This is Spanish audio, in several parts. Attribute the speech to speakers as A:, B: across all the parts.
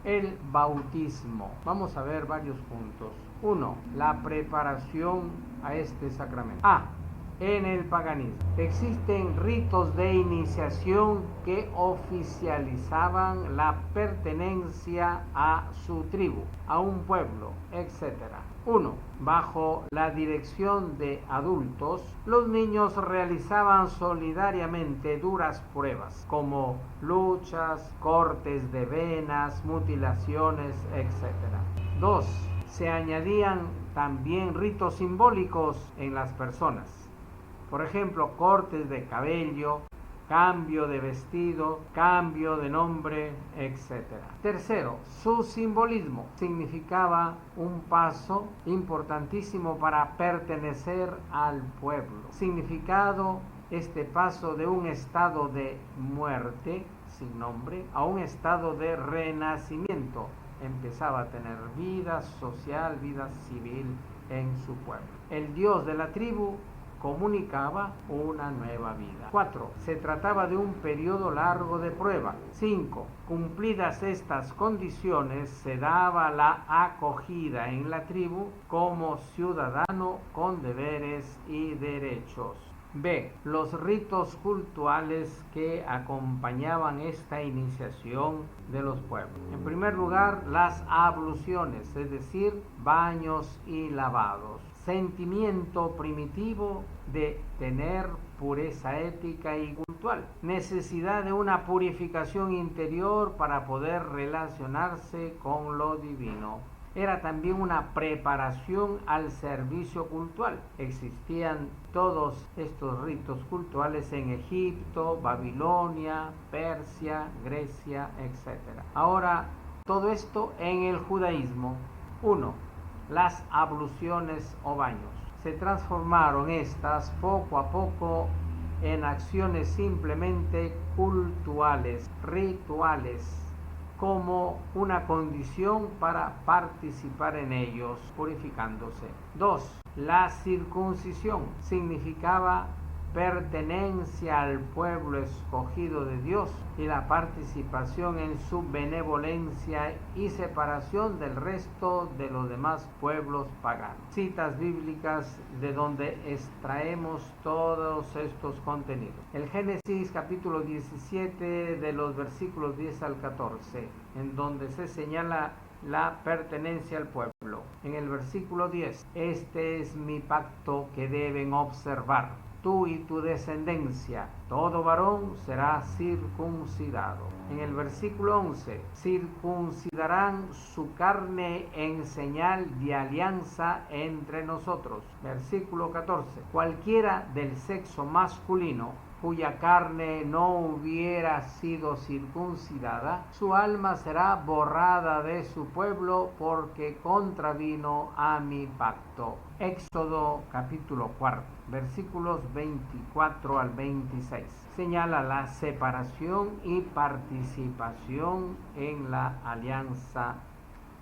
A: El bautismo. Vamos a ver varios puntos. 1. La preparación a este sacramento. En el paganismo existen ritos de iniciación que oficializaban la pertenencia a su tribu, a un pueblo, etc. 1. Bajo la dirección de adultos, los niños realizaban solidariamente duras pruebas, como luchas, cortes de venas, mutilaciones, etc. 2. Se añadían también ritos simbólicos en las personas. Por ejemplo, cortes de cabello, cambio de vestido, cambio de nombre, etc. Tercero, su simbolismo significaba un paso importantísimo para pertenecer al pueblo. Significado este paso de un estado de muerte sin nombre a un estado de renacimiento. Empezaba a tener vida social, vida civil en su pueblo. El Dios de la tribu comunicaba una nueva vida. 4. Se trataba de un periodo largo de prueba. 5. Cumplidas estas condiciones, se daba la acogida en la tribu como ciudadano con deberes y derechos. B. Los ritos cultuales que acompañaban esta iniciación de los pueblos. En primer lugar, las abluciones, es decir, baños y lavados. Sentimiento primitivo de tener pureza ética y cultural. Necesidad de una purificación interior para poder relacionarse con lo divino. Era también una preparación al servicio cultural. Existían todos estos ritos cultuales en Egipto, Babilonia, Persia, Grecia, etc. Ahora, todo esto en el judaísmo. 1. Las abluciones o baños. Se transformaron estas poco a poco en acciones simplemente cultuales, rituales, como una condición para participar en ellos, purificándose. 2. La circuncisión significaba pertenencia al pueblo escogido de Dios y la participación en su benevolencia y separación del resto de los demás pueblos paganos. Citas bíblicas de donde extraemos todos estos contenidos. El Génesis capítulo 17 de los versículos 10 al 14, en donde se señala la pertenencia al pueblo. En el versículo 10, este es mi pacto que deben observar. Tú y tu descendencia, todo varón será circuncidado. En el versículo 11, circuncidarán su carne en señal de alianza entre nosotros. Versículo 14, cualquiera del sexo masculino cuya carne no hubiera sido circuncidada, su alma será borrada de su pueblo porque contravino a mi pacto. Éxodo capítulo 4, versículos 24 al 26. Señala la separación y participación en la alianza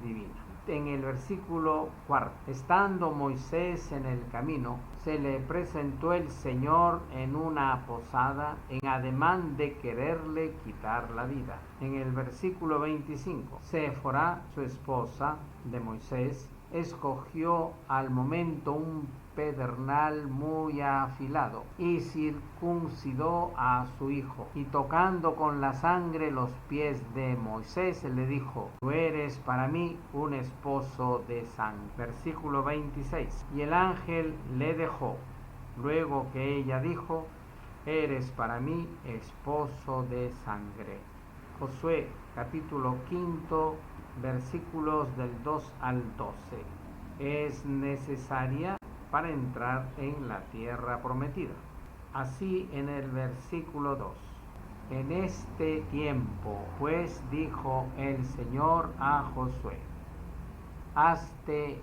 A: divina. En el versículo 4, estando Moisés en el camino, se le presentó el Señor en una posada en ademán de quererle quitar la vida. En el versículo 25, Séfora, su esposa de Moisés, escogió al momento un pedernal muy afilado y circuncidó a su hijo, y tocando con la sangre los pies de Moisés le dijo: tú eres para mí un esposo de sangre. Versículo 26, y el ángel le dejó luego que ella dijo: eres para mí esposo de sangre. Josué capítulo 5 versículos del 2 al 12. Es necesaria para entrar en la tierra prometida. Así en el versículo 2. En este tiempo, pues, dijo el Señor a Josué: hazte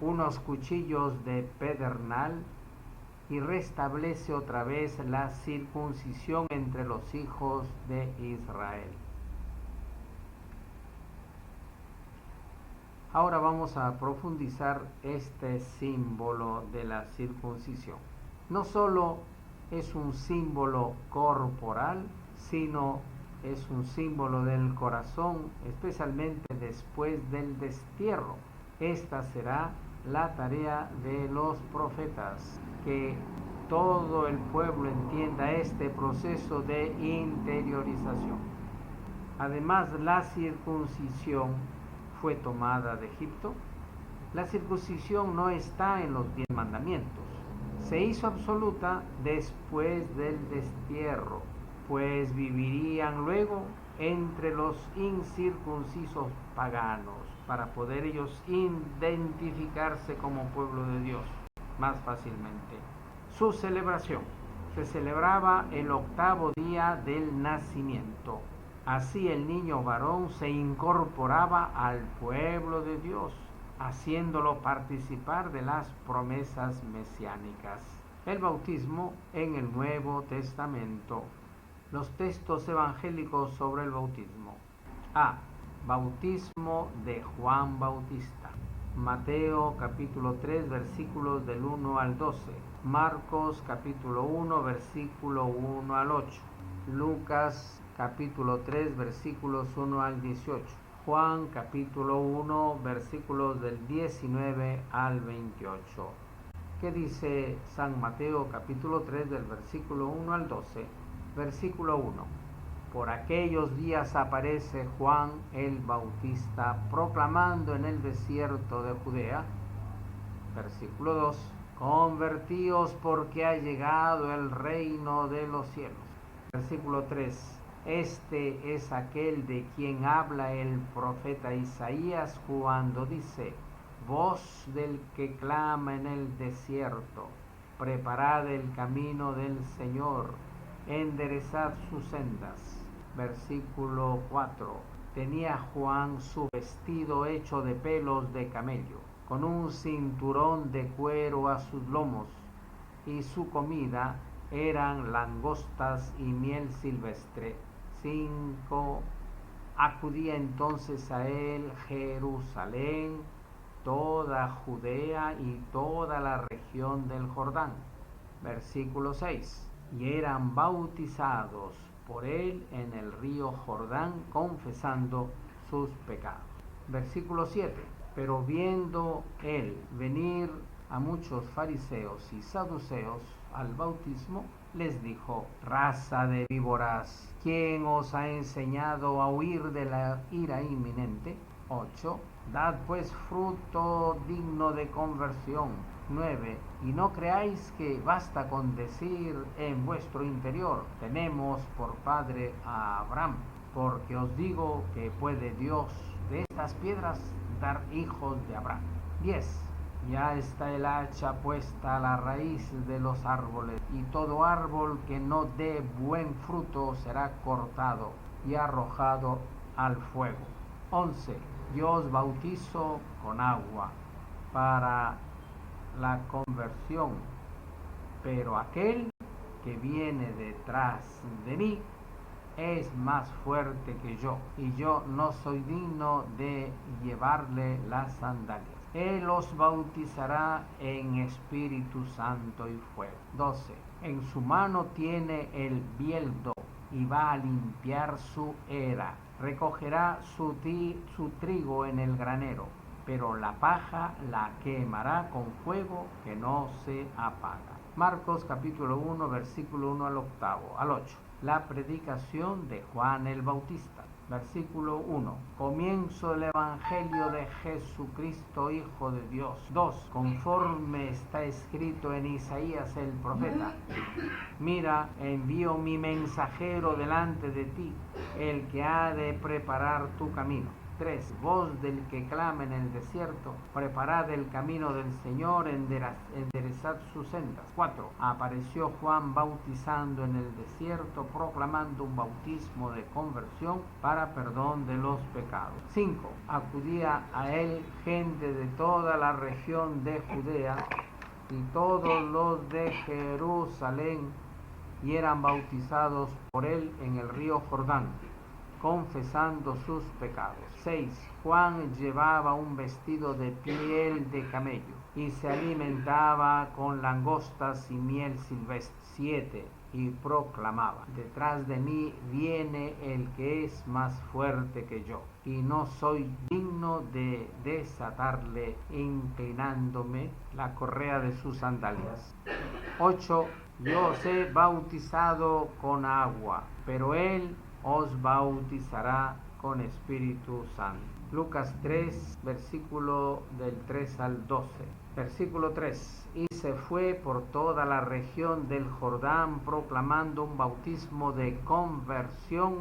A: unos cuchillos de pedernal y restablece otra vez la circuncisión entre los hijos de Israel. Ahora vamos a profundizar este símbolo de la circuncisión. No solo es un símbolo corporal, sino es un símbolo del corazón, especialmente después del destierro. Esta será la tarea de los profetas, que todo el pueblo entienda este proceso de interiorización. Además, la circuncisión fue tomada de Egipto. La circuncisión no está en los 10 mandamientos. Se hizo absoluta después del destierro, pues vivirían luego entre los incircuncisos paganos para poder ellos identificarse como pueblo de Dios más fácilmente. Su celebración se celebraba el 8º día del nacimiento. Así el niño varón se incorporaba al pueblo de Dios, haciéndolo participar de las promesas mesiánicas. El bautismo en el Nuevo Testamento. Los textos evangélicos sobre el bautismo. A. Bautismo de Juan Bautista. Mateo capítulo 3 versículos del 1 al 12. Marcos capítulo 1 versículo 1 al 8. Lucas capítulo 3 versículos 1 al 18. Juan capítulo 1 versículos del 19 al 28. ¿Qué dice San Mateo capítulo 3 del versículo 1 al 12? Versículo 1. Por aquellos días aparece Juan el Bautista proclamando en el desierto de Judea. Versículo 2. Convertíos porque ha llegado el reino de los cielos. Versículo 3. Este es aquel de quien habla el profeta Isaías cuando dice: voz del que clama en el desierto, preparad el camino del Señor, enderezad sus sendas. Versículo 4. Tenía Juan su vestido hecho de pelos de camello, con un cinturón de cuero a sus lomos, y su comida eran langostas y miel silvestre. 5. Acudía entonces a él Jerusalén, toda Judea y toda la región del Jordán. Versículo 6. Y eran bautizados por él en el río Jordán, confesando sus pecados. Versículo 7. Pero viendo él venir a muchos fariseos y saduceos al bautismo, les dijo: raza de víboras, ¿quién os ha enseñado a huir de la ira inminente? 8. Dad pues fruto digno de conversión. 9. Y no creáis que basta con decir en vuestro interior: tenemos por padre a Abraham, porque os digo que puede Dios de estas piedras dar hijos de Abraham. 10. Ya está el hacha puesta a la raíz de los árboles, y todo árbol que no dé buen fruto será cortado y arrojado al fuego. 11. Yo os bautizo con agua para la conversión, pero aquel que viene detrás de mí es más fuerte que yo, y yo no soy digno de llevarle las sandalias. Él os bautizará en Espíritu Santo y fuego. 12. En su mano tiene el bieldo y va a limpiar su era. Recogerá su trigo en el granero, pero la paja la quemará con fuego que no se apaga. Marcos capítulo 1 versículo 1 al 8. La predicación de Juan el Bautista. Versículo 1. Comienzo el Evangelio de Jesucristo, Hijo de Dios. 2. Conforme está escrito en Isaías el profeta: mira, envío mi mensajero delante de ti, el que ha de preparar tu camino. 3. Voz del que clama en el desierto: preparad el camino del Señor, enderezad sus sendas. 4. Apareció Juan bautizando en el desierto, proclamando un bautismo de conversión para perdón de los pecados. 5. Acudía a él gente de toda la región de Judea y todos los de Jerusalén, y eran bautizados por él en el río Jordán, confesando sus pecados. 6. Juan llevaba un vestido de piel de camello y se alimentaba con langostas y miel silvestre. 7. y proclamaba: detrás de mí viene el que es más fuerte que yo, y no soy digno de desatarle, inclinándome la correa de sus sandalias. 8. Yo os he bautizado con agua, pero él os bautizará con Espíritu Santo. Lucas 3, versículo del 3 al 12. Versículo 3. Y se fue por toda la región del Jordán proclamando un bautismo de conversión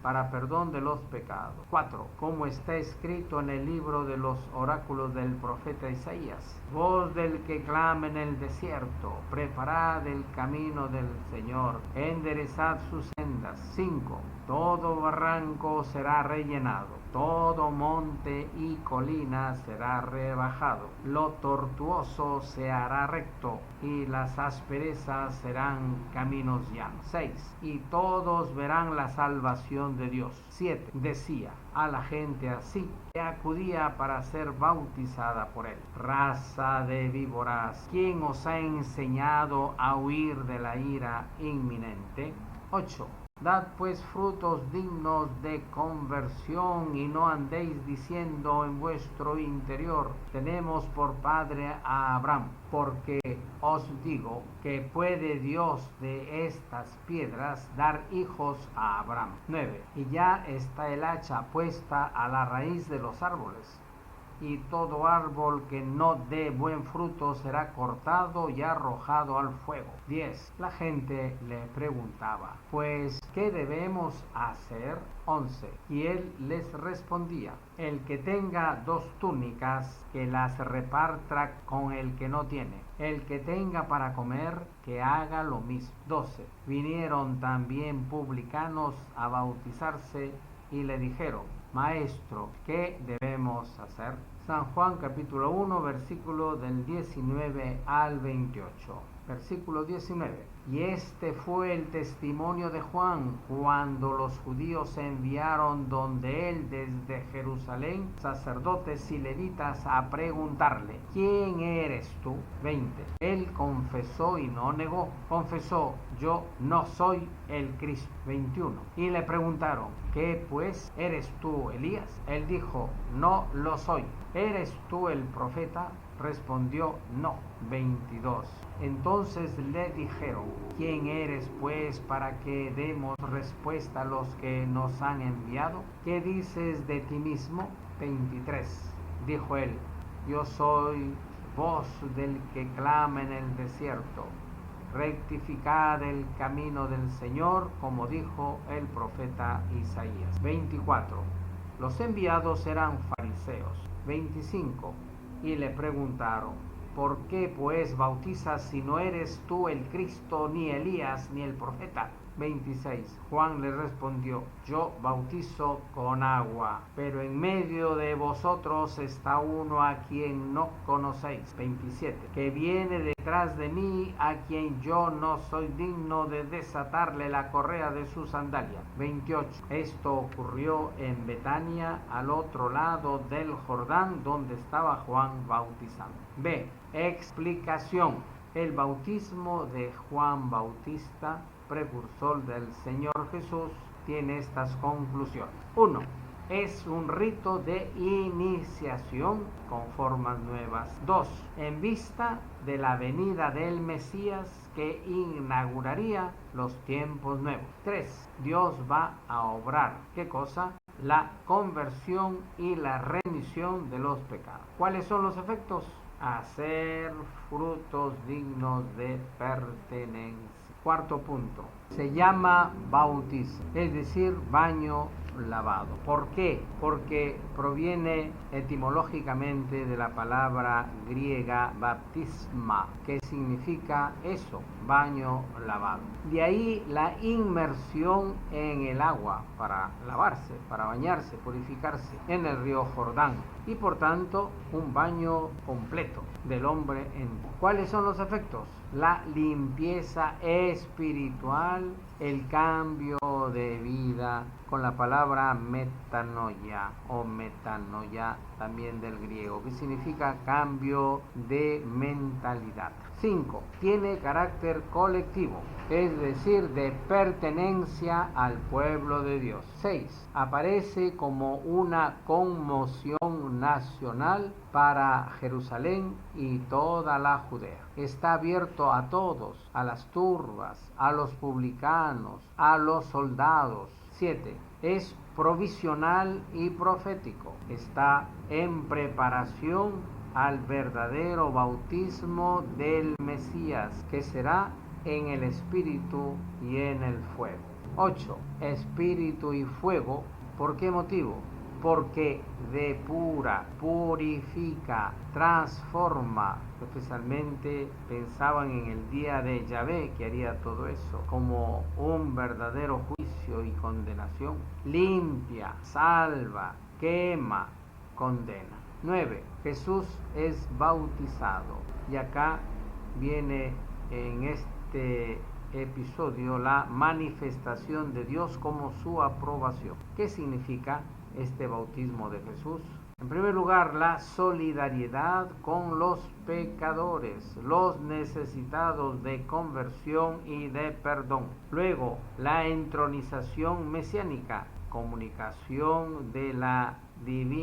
A: para perdón de los pecados. 4. Como está escrito en el libro de los oráculos del profeta Isaías: voz del que clama en el desierto, preparad el camino del Señor, enderezad sus sendas. 5. Todo barranco será rellenado, todo monte y colina será rebajado, lo tortuoso se hará recto y las asperezas serán caminos llanos. 6. Y todos verán la salvación de Dios. 7. Decía a la gente así que acudía para ser bautizada por él: raza de víboras, ¿quién os ha enseñado a huir de la ira inminente? 8. Dad pues frutos dignos de conversión y no andéis diciendo en vuestro interior: tenemos por padre a Abraham, porque os digo que puede Dios de estas piedras dar hijos a Abraham. 9. Y ya está el hacha puesta a la raíz de los árboles, y todo árbol que no dé buen fruto será cortado y arrojado al fuego. 10. La gente le preguntaba: pues, ¿qué debemos hacer? 11. Y él les respondía: el que tenga 2 túnicas, que las reparta con el que no tiene. El que tenga para comer, que haga lo mismo. 12. Vinieron también publicanos a bautizarse y le dijeron: Maestro, ¿qué debemos hacer? San Juan capítulo 1, versículo del 19 al 28. Versículo 19. Y este fue el testimonio de Juan cuando los judíos enviaron donde él desde Jerusalén sacerdotes y levitas a preguntarle: ¿quién eres tú? 20. Él confesó y no negó. Confesó: yo no soy el Cristo. 21. Y le preguntaron: ¿qué pues? ¿Eres tú Elías? Él dijo: no lo soy. ¿Eres tú el profeta? Respondió: no. 22. Entonces le dijeron: ¿quién eres pues para que demos respuesta a los que nos han enviado? ¿Qué dices de ti mismo? 23. Dijo él: yo soy voz del que clama en el desierto, rectificad el camino del Señor, como dijo el profeta Isaías. 24. Los enviados eran fariseos. 25. Y le preguntaron: ¿por qué pues bautizas si no eres tú el Cristo, ni Elías, ni el profeta? 26. Juan le respondió: yo bautizo con agua, pero en medio de vosotros está uno a quien no conocéis. 27. Que viene detrás de mí, a quien yo no soy digno de desatarle la correa de su sandalia. 28. Esto ocurrió en Betania, al otro lado del Jordán, donde estaba Juan bautizando. B. Explicación. El bautismo de Juan Bautista, precursor del Señor Jesús, tiene estas conclusiones. 1. Es un rito de iniciación con formas nuevas. 2. En vista de la venida del Mesías que inauguraría los tiempos nuevos. 3. Dios va a obrar, ¿qué cosa? La conversión y la remisión de los pecados. ¿Cuáles son los efectos? Hacer frutos dignos de pertenencia. Cuarto punto. Se llama bautismo, es decir, baño lavado. ¿Por qué? Porque proviene etimológicamente de la palabra griega baptisma, que significa eso, baño lavado. De ahí la inmersión en el agua para lavarse, para bañarse, purificarse en el río Jordán, y por tanto un baño completo del hombre en. ¿Cuáles son los efectos? la limpieza espiritual, el cambio de vida, con la palabra metanoia o metanoia, también del griego, que significa cambio de mentalidad. 5. Tiene carácter colectivo, es decir, de pertenencia al pueblo de Dios. 6. Aparece como una conmoción nacional para Jerusalén y toda la Judea. Está abierto a todos, a las turbas, a los publicanos, a los soldados. 7. Es provisional y profético. Está en preparación al verdadero bautismo del Mesías, que será en el Espíritu y en el fuego. 8. Espíritu y fuego. ¿Por qué motivo? Porque depura, purifica, transforma. Especialmente pensaban en el día de Yahvé, que haría todo eso, como un verdadero juicio y condenación. Limpia, salva, quema, condena. 9. Jesús es bautizado. Y acá viene en este episodio la manifestación de Dios como su aprobación. ¿Qué significa este bautismo de Jesús? En primer lugar, la solidaridad con los pecadores, los necesitados de conversión y de perdón. Luego, la entronización mesiánica, comunicación de la divina